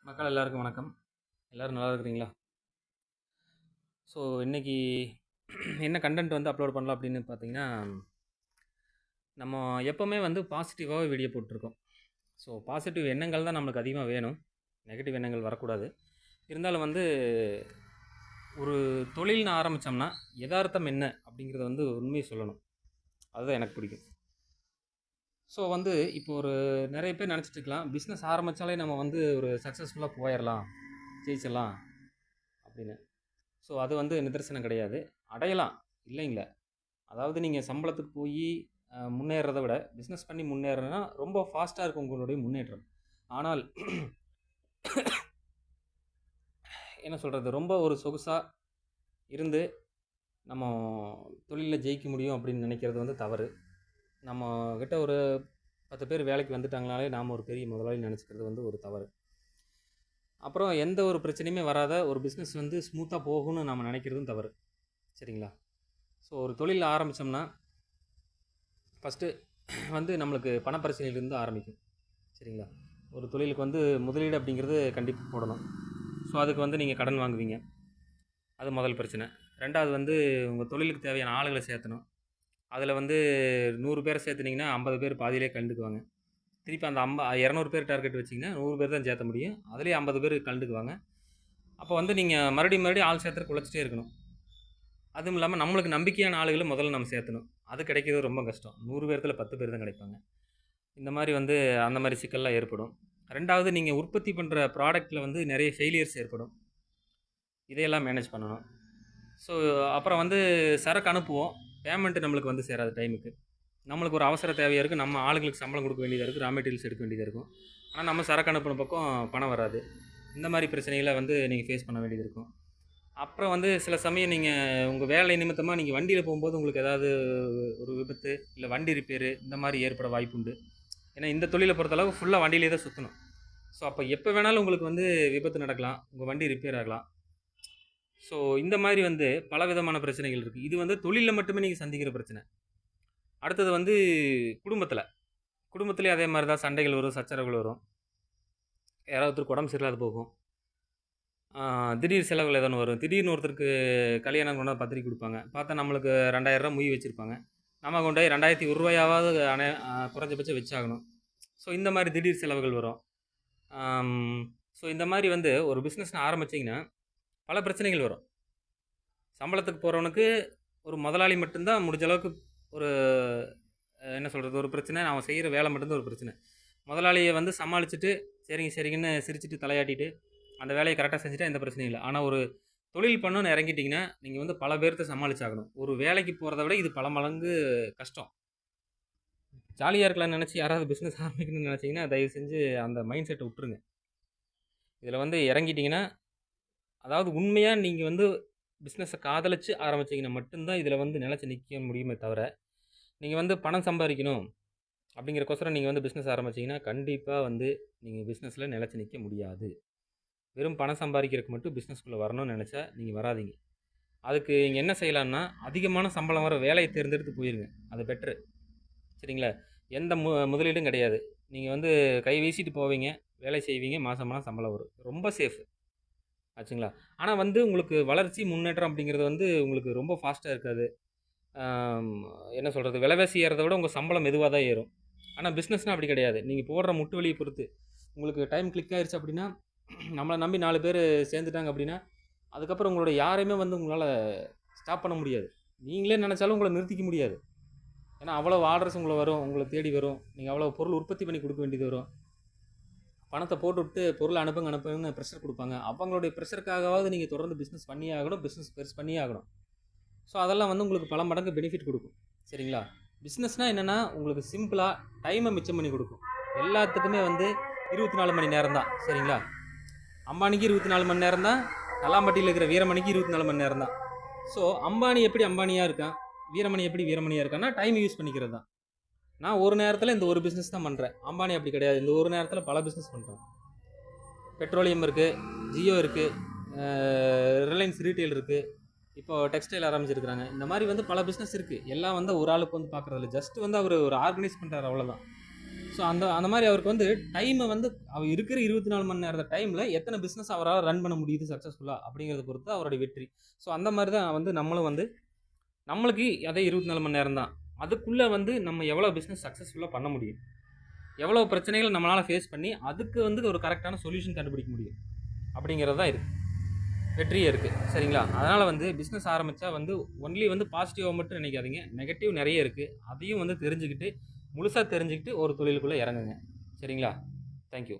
மக்கள் எல்லாருக்கும் வணக்கம். எல்லோரும் நல்லா இருக்கிறீங்களா? ஸோ இன்றைக்கி என்ன கண்டென்ட் வந்து அப்லோட் பண்ணலாம் அப்படின்னு பார்த்தீங்கன்னா, நம்ம எப்போவுமே வந்து பாசிட்டிவாகவே வீடியோ போட்டிருக்கோம். ஸோ பாசிட்டிவ் எண்ணங்கள் தான் நம்மளுக்கு அதிகமாக வேணும். நெகட்டிவ் எண்ணங்கள் வரக்கூடாது. இருந்தாலும் வந்து ஒரு தொழில்னு ஆரம்பித்தோம்னா யதார்த்தம் என்ன அப்படிங்கிறத வந்து உண்மையை சொல்லணும். அதுதான் எனக்கு பிடிக்கும். ஸோ வந்து இப்போ ஒரு நிறைய பேர் நினச்சிட்டு இருக்கலாம், பிஸ்னஸ் ஆரம்பித்தாலே நம்ம வந்து ஒரு சக்ஸஸ்ஃபுல்லாக போயிடலாம், ஜெயிச்சிடலாம் அப்படின்னு. ஸோ அது வந்து நிதர்சனம் கிடையாது. அடையலாம், இல்லைங்கள. அதாவது நீங்கள் சம்பளத்துக்கு போய் முன்னேறதை விட பிஸ்னஸ் பண்ணி முன்னேறனா ரொம்ப ஃபாஸ்ட்டாக இருக்கும் உங்களுடைய முன்னேற்றம். ஆனால் என்ன சொல்கிறது, ரொம்ப ஒரு சொகுசாக இருந்து நம்ம தொழிலில் ஜெயிக்க முடியும் அப்படின்னு நினைக்கிறது வந்து தவறு. நம்ம கிட்ட ஒரு 10 பேர் வேலைக்கு வந்துட்டாங்கனாலே நாம் ஒரு பெரிய முதலாளி நினச்சிக்கிறது வந்து ஒரு தவறு. அப்புறம் எந்த ஒரு பிரச்சனையுமே வராத ஒரு பிஸ்னஸ் வந்து ஸ்மூத்தாக போகும்னு நம்ம நினைக்கிறதும் தவறு. சரிங்களா? ஸோ ஒரு தொழில் ஆரம்பித்தோம்னா ஃபஸ்ட்டு வந்து நம்மளுக்கு பணப்பிரச்சனையிலேருந்து ஆரம்பிக்கும். சரிங்களா? ஒரு தொழிலுக்கு வந்து முதலீடு அப்படிங்கிறது கண்டிப்பாக போடணும். ஸோ அதுக்கு வந்து நீங்கள் கடன் வாங்குவீங்க, அது முதல் பிரச்சனை. ரெண்டாவது வந்து உங்கள் தொழிலுக்கு தேவையான ஆளுகளை சேர்த்தணும். அதில் வந்து 100 பேரை சேர்த்துனீங்கன்னா 50 பேர் பாதியிலே கலந்துக்குவாங்க. திருப்பி அந்த 200 பேர் டார்கெட் வச்சிங்கன்னா 100 பேர் தான் சேர்த்த முடியும். அதுலேயே 50 பேர் கலந்துக்குவாங்க. அப்போ வந்து நீங்கள் மறுபடியும் ஆள் சேர்த்துறதுக்கு உழைச்சிட்டே இருக்கணும். அதுவும் இல்லாமல் நம்மளுக்கு நம்பிக்கையான ஆளுகளை முதல்ல நம்ம சேர்த்தணும். அது கிடைக்கிறது ரொம்ப கஷ்டம். 100 பேர்த்தில் 10 பேர் தான் கிடைப்பாங்க. இந்த மாதிரி வந்து அந்த மாதிரி சிக்கல்லாம் ஏற்படும். ரெண்டாவது, நீங்கள் உற்பத்தி பண்ணுற ப்ராடக்ட்டில் வந்து நிறைய ஃபெயிலியர்ஸ் ஏற்படும். இதையெல்லாம் மேனேஜ் பண்ணணும். ஸோ அப்புறம் வந்து சரக்கு அனுப்புவோம், பேமெண்ட்டு நம்மளுக்கு வந்து சேராது டைமுக்கு. நம்மளுக்கு ஒரு அவசர தேவையாக இருக்குது, நம்ம ஆளுங்களுக்கு சம்பளம் கொடுக்க வேண்டியதாக இருக்குது, ரா மெட்டீரியல்ஸ் எடுக்க வேண்டியதாக இருக்கும். ஆனால் நம்ம சரக்கு அனுப்பின பக்கம் பணம் வராது. இந்த மாதிரி பிரச்சனைகளை வந்து நீங்கள் ஃபேஸ் பண்ண வேண்டியது இருக்கும். அப்புறம் வந்து சில சமயம் நீங்கள் உங்கள் வேலை நிமித்தமாக நீங்கள் வண்டியில் போகும்போது உங்களுக்கு ஏதாவது ஒரு விபத்து, இல்லை வண்டி ரிப்பேரு இந்த மாதிரி ஏற்பட வாய்ப்புண்டு. ஏன்னா இந்த தொழிலை பொறுத்தளவு ஃபுல்லாக வண்டியிலே தான் சுற்றணும். ஸோ அப்போ எப்போ வேணாலும் உங்களுக்கு வந்து விபத்து நடக்கலாம், உங்கள் வண்டி ரிப்பேர் ஆகலாம். ஸோ இந்த மாதிரி வந்து பல விதமான பிரச்சனைகள் இருக்குது. இது வந்து தொழிலில் மட்டுமே நீங்கள் சந்திக்கிற பிரச்சனை. அடுத்தது வந்து குடும்பத்துலேயே அதே மாதிரி தான் சண்டைகள் வரும், சச்சரவுகள் வரும். யாராவது ஒருத்தருக்கு உடம்பு சரியில்லாத போகும், திடீர் செலவுகள் ஏதோ ஒன்று வரும். திடீர்னு ஒருத்தருக்கு கல்யாணம் கொண்டாந்து பத்திரிக்கை கொடுப்பாங்க, பார்த்தா நம்மளுக்கு 2000 ரூபா மொய் வச்சுருப்பாங்க. நம்ம கொண்டு போய் 2100 ரூபாயாவது குறைஞ்சபட்சம் வச்சாகணும். ஸோ இந்த மாதிரி திடீர் செலவுகள் வரும். ஸோ இந்த மாதிரி வந்து ஒரு பிஸ்னஸ்னு ஆரம்பிச்சிங்கன்னா பல பிரச்சனைகள் வரும். சம்பளத்துக்கு போகிறவனுக்கு ஒரு முதலாளி மட்டும்தான் முடிஞ்ச அளவுக்கு ஒரு என்ன சொல்கிறது, ஒரு பிரச்சனை. அவன் செய்கிற வேலை மட்டும்தான் ஒரு பிரச்சனை. முதலாளியை வந்து சமாளிச்சுட்டு சரிங்கன்னு சிரிச்சுட்டு தலையாட்டிட்டு அந்த வேலையை கரெக்டாக செஞ்சுட்டா எந்த பிரச்சனையும் இல்லை. ஆனால் ஒரு தொழில் பண்ணணும்னு இறங்கிட்டிங்கன்னா நீங்கள் வந்து பல பேர்த்த சமாளிச்சாகணும். ஒரு வேலைக்கு போகிறத விட இது பல மடங்கு கஷ்டம். ஜாலியாக இருக்கலாம்னு நினச்சி யாராவது பிஸ்னஸ் ஆரம்பிக்கணும்னு நினச்சிங்கன்னா தயவு செஞ்சு அந்த மைண்ட் செட்டை விட்டுருங்க. இதில் வந்து இறங்கிட்டிங்கன்னா, அதாவது உண்மையாக நீங்கள் வந்து பிஸ்னஸை காதலிச்சு ஆரம்பிச்சிங்கன்னா மட்டும்தான் இதில் வந்து நிலச்சி நிற்க முடியுமே தவிர, நீங்கள் வந்து பணம் சம்பாதிக்கணும் அப்படிங்கிறக்கோசரம் நீங்கள் வந்து பிஸ்னஸ் ஆரம்பிச்சிங்கன்னா கண்டிப்பாக வந்து நீங்கள் பிஸ்னஸில் நிலச்சி நிற்க முடியாது. வெறும் பணம் சம்பாதிக்கிறதுக்கு மட்டும் பிஸ்னஸ்குள்ளே வரணும்னு நினச்சா நீங்கள் வராதிங்க. அதுக்கு நீங்கள் என்ன செய்யலான்னா, அதிகமான சம்பளம் வர வேலையை தேர்ந்தெடுத்து போயிருங்க, அது பெட்ரு. சரிங்களா? எந்த முதலீடும் கிடையாது. நீங்கள் வந்து கை வீசிட்டு போவீங்க, வேலை செய்வீங்க, மாதம் சம்பளம் வரும். ரொம்ப சேஃப் ஆச்சுங்களா? ஆனால் வந்து உங்களுக்கு வளர்ச்சி, முன்னேற்றம் அப்படிங்கிறது வந்து உங்களுக்கு ரொம்ப ஃபாஸ்ட்டாக இருக்காது. என்ன சொல்கிறது, விலைவாசி ஏறதை விட உங்கள் சம்பளம் மெதுவாக தான் ஏறும். ஆனால் பிஸ்னஸ்னால் அப்படி கிடையாது. நீங்கள் போடுற முட்டு வலியை பொறுத்து உங்களுக்கு டைம் கிளிக் ஆகிடுச்சு அப்படின்னா, நம்மளை நம்பி 4 பேர் சேர்ந்துட்டாங்க அப்படின்னா, அதுக்கப்புறம் உங்களோட யாரையுமே வந்து உங்களால் ஸ்டாப் பண்ண முடியாது. நீங்களே நினச்சாலும் உங்களை நிறுத்திக்க முடியாது. ஏன்னா அவ்வளோ ஆர்டர்ஸ் உங்களை தேடி வரும். நீங்கள் அவ்வளோ பொருள் உற்பத்தி பண்ணி கொடுக்க வேண்டியது வரும். பணத்தை போட்டுவிட்டு பொருளை அனுப்புங்கன்னு ப்ரெஷர் கொடுப்பாங்க. அவங்களுடைய ப்ரெஷருக்காகவாவது நீங்கள் தொடர்ந்து பிஸ்னஸ் பண்ணியே ஆகணும், பிஸ்னஸ் பெருசு பண்ணியே ஆகணும். ஸோ அதெல்லாம் வந்து உங்களுக்கு பல மடங்கு பெனிஃபிட் கொடுக்கும். சரிங்களா? பிஸ்னஸ்னால் என்னென்னா உங்களுக்கு சிம்பிளாக டைமை மிச்சம் பண்ணி கொடுக்கும். எல்லாத்துக்குமே வந்து 24 மணி நேரம் தான். சரிங்களா? அம்பானிக்கு 24 மணி நேரம் தான், நல்லாம்பட்டியில் இருக்கிற வீரமணிக்கு 24 மணி நேரம் தான். ஸோ அம்பானி எப்படி அம்பானியாக இருக்கான், வீரமணி எப்படி வீரமணியாக இருக்கான்னா டைம் யூஸ் பண்ணிக்கிறது தான். நான் ஒரு நேரத்தில் இந்த ஒரு பிஸ்னஸ் தான் பண்ணுறேன். அம்பானி அப்படி கிடையாது, இந்த ஒரு நேரத்தில் பல பிஸ்னஸ் பண்ணுறேன். பெட்ரோலியம் இருக்குது, ஜியோ இருக்குது, ரிலையன்ஸ் ரீட்டைல் இருக்குது, இப்போது டெக்ஸ்டைல் ஆரம்பிச்சிருக்கிறாங்க. இந்த மாதிரி வந்து பல பிஸ்னஸ் இருக்குது. எல்லாம் வந்து ஒரு ஆளுக்கு வந்து பார்க்குறதில்ல. ஜஸ்ட் வந்து அவர் ஒரு ஆர்கனைஸ் பண்ணுறாரு, அவ்வளோதான். ஸோ அந்த அந்த மாதிரி அவருக்கு வந்து டைமை வந்து அவர் இருக்கிற 24 மணி நேரத்த டைமில் எத்தனை பிஸ்னஸ் அவரால் ரன் பண்ண முடியுது சக்ஸஸ்ஃபுல்லாக அப்படிங்கிறத பொறுத்து அவருடைய வெற்றி. ஸோ அந்த மாதிரி தான் வந்து நம்மளும் வந்து நம்மளுக்கு அதே 24 மணி நேரம் தான். அதுக்குள்ளே வந்து நம்ம எவ்வளோ பிஸ்னஸ் சக்ஸஸ்ஃபுல்லாக பண்ண முடியும், எவ்வளோ பிரச்சனைகள் நம்மளால் ஃபேஸ் பண்ணி அதுக்கு வந்து ஒரு கரெக்டான சொல்யூஷன் கண்டுபிடிக்க முடியும் அப்படிங்கிறது தான் இருக்குது, வெற்றியே இருக்குது. சரிங்களா? அதனால் வந்து பிஸ்னஸ் ஆரம்பித்தா வந்து ஒன்லி வந்து பாசிட்டிவாக மட்டும் நினைக்காதீங்க, நெகட்டிவ் நிறைய இருக்குது. அதையும் வந்து தெரிஞ்சுக்கிட்டு முழுசாக தெரிஞ்சுக்கிட்டு ஒரு தொழிலுக்குள்ளே இறங்குங்க. சரிங்களா? தேங்க்யூ.